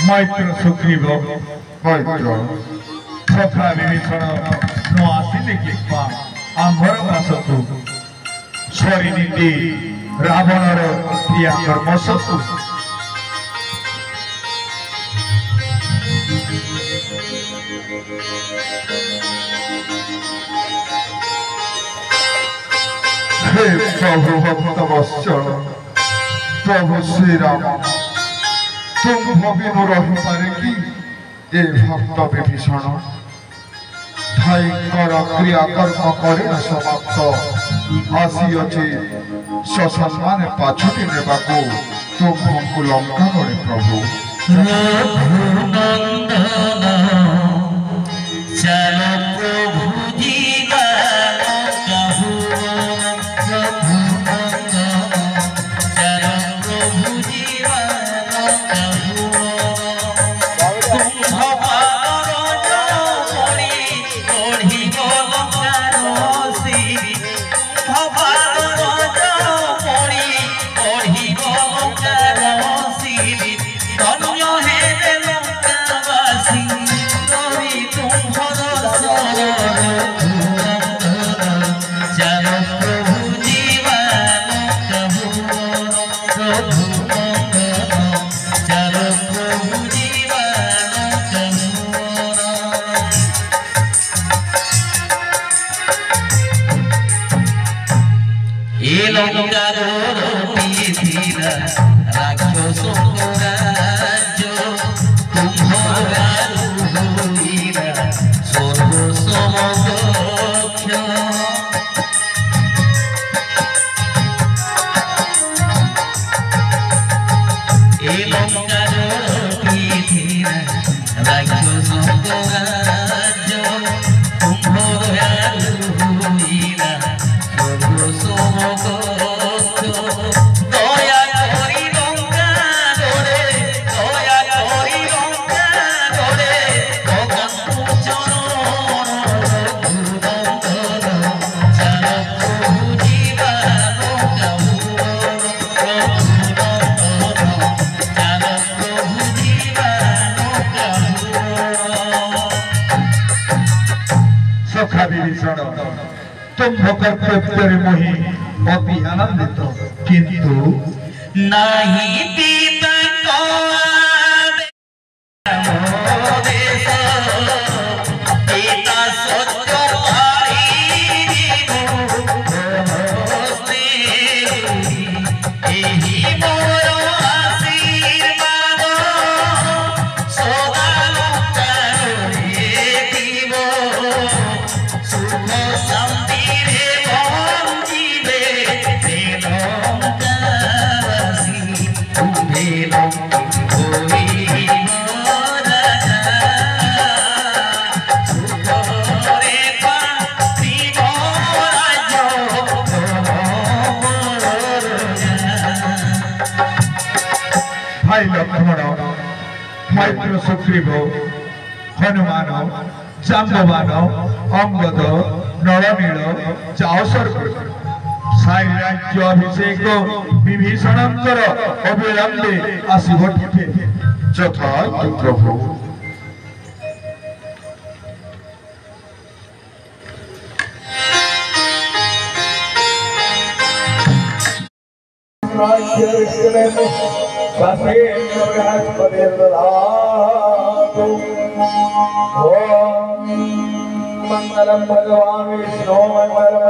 मैत्र सुग्रीव मैत्र सखा विभीषण न आसिले किंवा आंभर मासकु स्वरिनीति रावणर क्रिया कर्म सबु हे प्रभु भक्त वत्सल प्रभु श्री राम तुम भगिनु रही पारे कि ए भक्त विभीषण भाई कर क्रिया कर्म करे समाप्त आसी अच्छे ससम्मान पाछुटी नेबाकू तुमको लंका करे प्रभु तुम कर्तव्य मोहि अति आनंदित किंतु नहीं पीता भाई लक्ष्मण मैत्र सुग्रीव हनुमान जाम्बवान अंगद नरनील चाओसर साई राज्य अभिषेक विभीषणकर अविलंबे आसिब यथा प्रभु मंगलम भगवान विष्णु मंगलम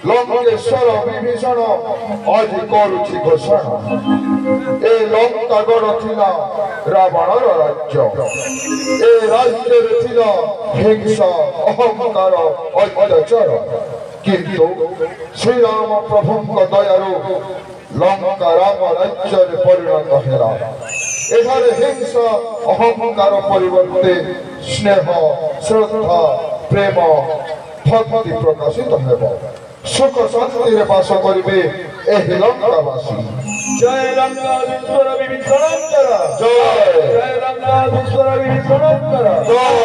ଲଙ୍କେଶ୍ୱର ବିଭୀଷଣ ଆଜି କରୁଛି ଘୋଷଣା ଏ ଲଙ୍କାଗଡ଼ ଥିଲା ରାବଣର ରାଜ୍ୟ ଏ ରାଜ୍ୟରେ ଥିଲା ହିଂସା ଅହଙ୍କାର ଅତ୍ୟାଚାର କିନ୍ତୁ ଶ୍ରୀରାମ ପ୍ରଭୁଙ୍କ ଦୟାରୁ ଲଙ୍କା ରାମ ରାଜ୍ୟରେ ପରିଣତ ହେଲା ଏଠାରେ ହିଂସା ଅହଙ୍କାର ପରିବର୍ତ୍ତେ ସ୍ନେହ ଶ୍ରଦ୍ଧା ପ୍ରେମ ଭକ୍ତି ପ୍ରକାଶିତ ହେବ ସୁଖ ଶାନ୍ତିରେ ବାସ କରିବେ ଏହି ଲଙ୍କାବାସୀ जय लंकाधीश्वर विभीषणकर ଜୟ जय लंकाधीश्वर विभीषणकर ଜୟ